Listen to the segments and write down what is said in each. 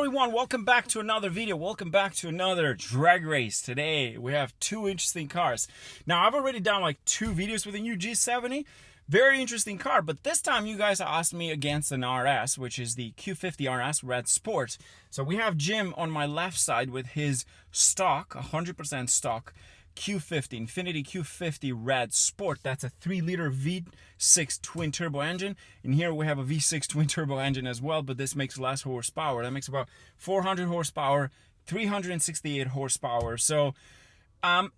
everyone, welcome back to another video. Welcome back to another drag race. Today we have two interesting cars. Now I've already done like 2 videos with the new G70. Very interesting car, but this time you guys asked me against an RS, which is the Q50 RS Red Sport. So we have Jim on my left side with his stock, 100% stock Q50, Infiniti Q50 Red Sport. That's a 3-liter V6 twin turbo engine. In here we have a V6 twin turbo engine as well, but this makes less horsepower. That makes about 400 horsepower, 368 horsepower. So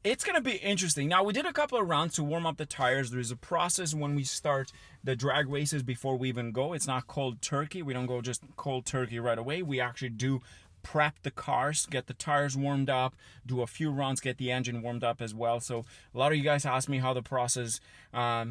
it's gonna be interesting. Now we did a couple of rounds to warm up the tires. There's a process when we start the drag races before we even go. It's not cold turkey. We don't go just cold turkey right away. We actually do prep the cars, get the tires warmed up, do a few runs, get the engine warmed up as well. So a lot of you guys ask me how the process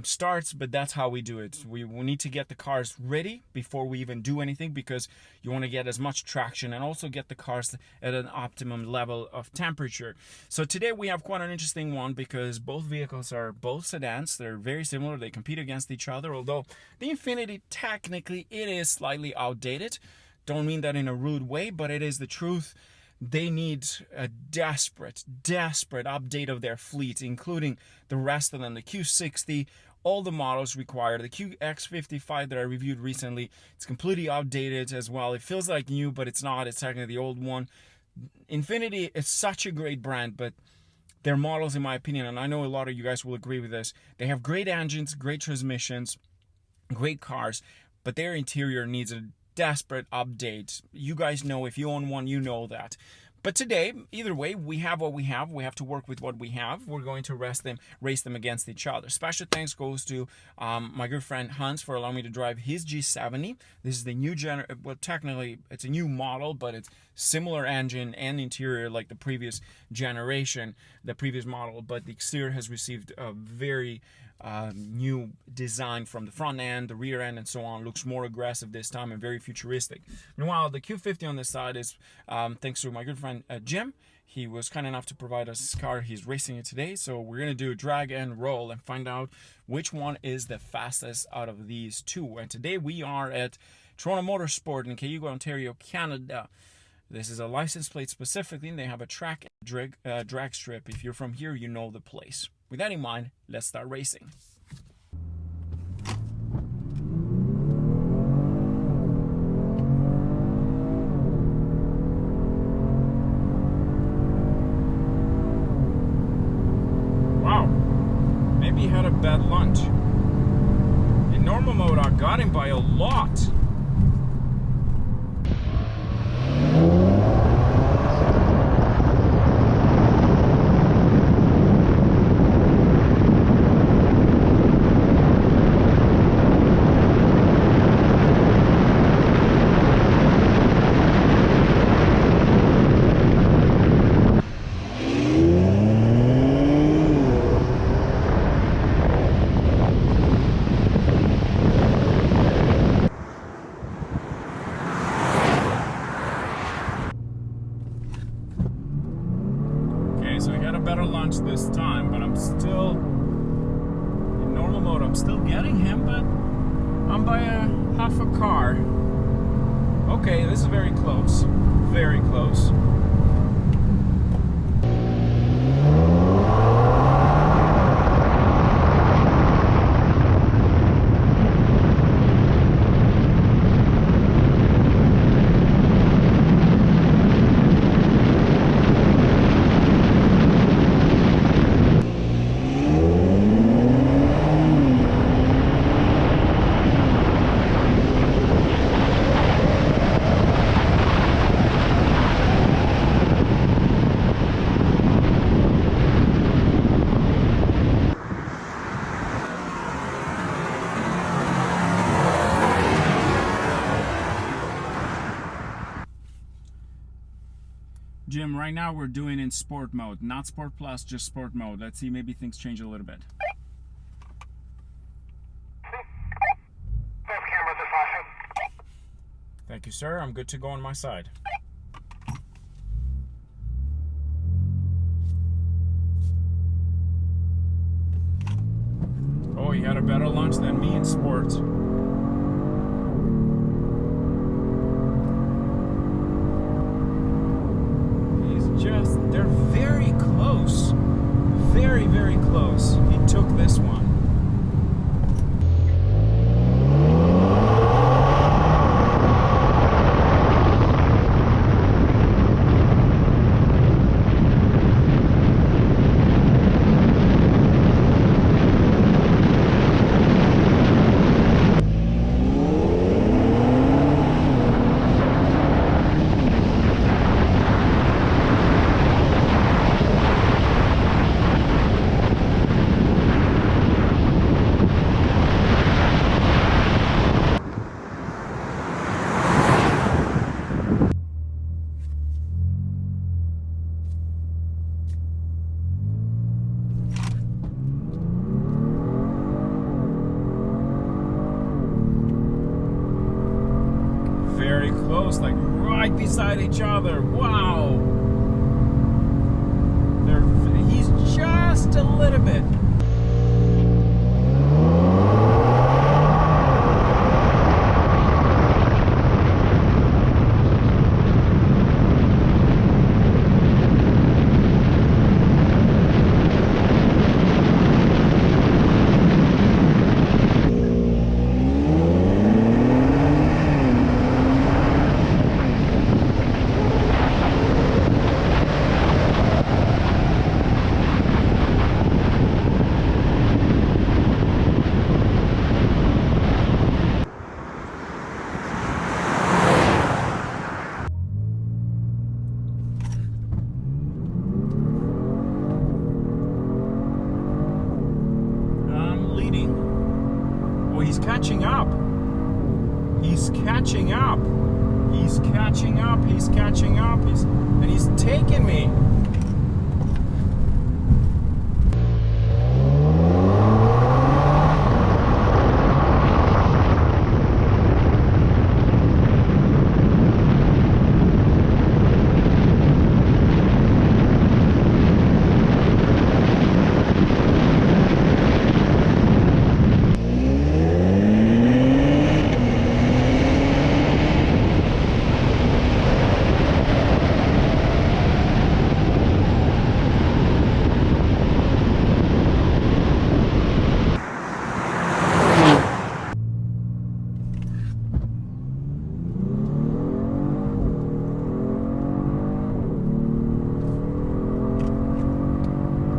starts, but that's how we do it. We need to get the cars ready before we even do anything, because you want to get as much traction and also get the cars at an optimum level of temperature. So today we have quite an interesting one, because both vehicles are both sedans. They're very similar. They compete against each other, although the Infiniti, technically it is slightly outdated. Don't mean that in a rude way, but it is the truth. They need a desperate update of their fleet, including the rest of them. The Q60, all the models required. The X55 that I reviewed recently, it's completely outdated as well. It feels like new, but it's not. It's technically the old one. Infiniti is such a great brand, but their models, in my opinion, and I know a lot of you guys will agree with this, they have great engines, great transmissions, great cars, but their interior needs a desperate update. You guys know, if you own one, you know that. But today, either way, we have what we have. We have to work with what we have. We're going to race them against each other. Special thanks goes to my good friend Hans for allowing me to drive his G70. This is the new well, technically it's a new model, but it's similar engine and interior like the previous generation, the previous model, but the exterior has received a very new design from the front end, the rear end, and so on. Looks more aggressive this time and very futuristic. Meanwhile, the Q50 on this side is thanks to my good friend Jim. He was kind enough to provide us his car. He's racing it today, so we're gonna do a drag and roll and find out which one is the fastest out of these two. And today we are at Toronto Motorsport in Cayuga, Ontario, Canada. This is a license plate specifically, and they have a Trac drag strip. If you're from here, you know the place. With that in mind, let's start racing. Wow, maybe he had a bad lunch. In normal mode, I got him by a lot. So we got a better lunch this time, but I'm still in normal mode. I'm still getting him, but I'm by half a car. Okay, this is very close. Very close. Jim, right now we're doing in sport mode, not sport plus, just sport mode. Let's see, maybe things change a little bit. Both cameras are flashing. Thank you, sir. I'm good to go on my side. Oh, he had a better lunch than me in sports. They're very close. Very, very close. He took this one. Very close, like right beside each other. Wow. He's just a little bit. He's catching up. He's catching up. He's catching up. He's catching up. And he's taking me.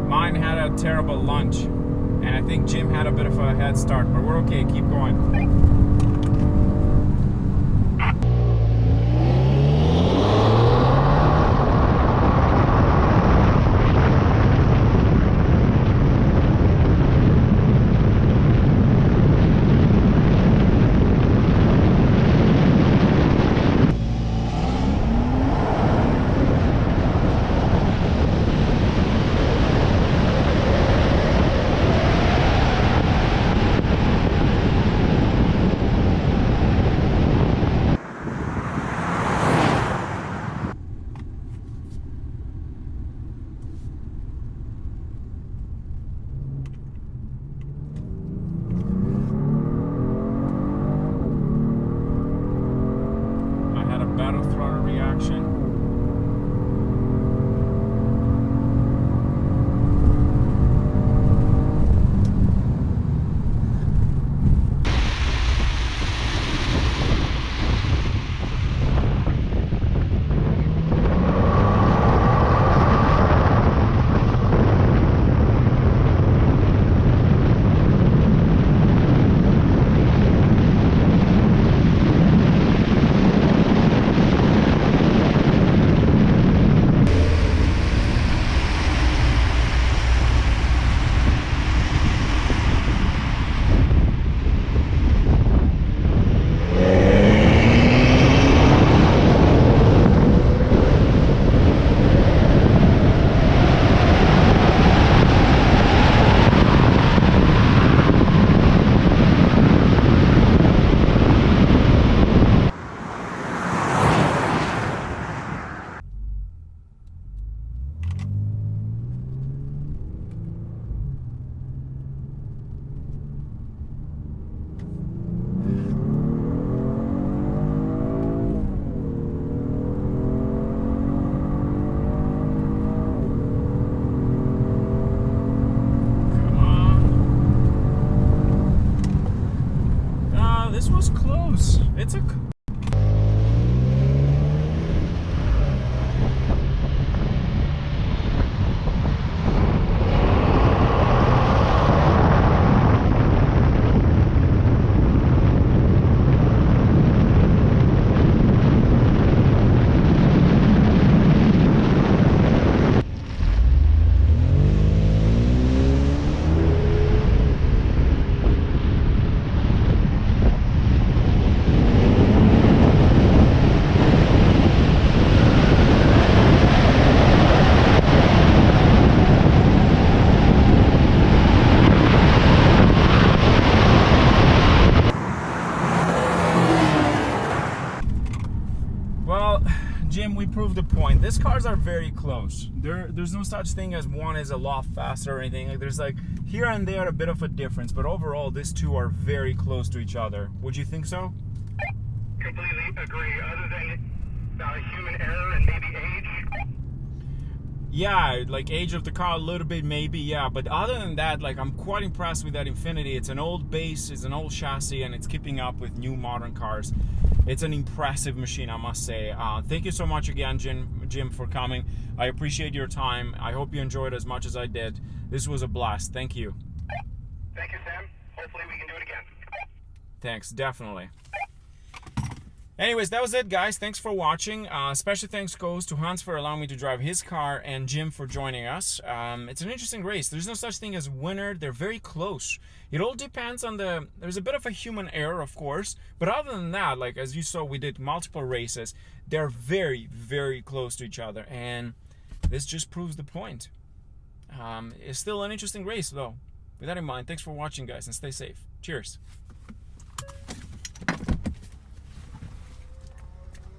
Mine had a terrible lunch, and I think Jim had a bit of a head start, but we're okay. Keep going. we proved the point. These cars are very close. There's no such thing as one is a lot faster or anything. Like, there's like here and there a bit of a difference, but overall these two are very close to each other. Would you think so? Completely agree. Other than human error and maybe age. Yeah, like age of the car a little bit maybe, yeah, but other than that, like, I'm quite impressed with that Infiniti. It's an old base, it's an old chassis, and it's keeping up with new modern cars. It's an impressive machine, I must say. Thank you so much again, Jim, for coming. I appreciate your time. I hope you enjoyed as much as I did. This was a blast. Thank you. Thank you, Sam. Hopefully we can do it again. Thanks, definitely. Anyways, that was it, guys. Thanks for watching. Special thanks goes to Hans for allowing me to drive his car and Jim for joining us. It's an interesting race. There's no such thing as winner. They're very close. It all depends on there's a bit of a human error, of course. But other than that, like as you saw, we did multiple races. They're very, very close to each other. And this just proves the point. It's still an interesting race, though. With that in mind, thanks for watching, guys, and stay safe. Cheers.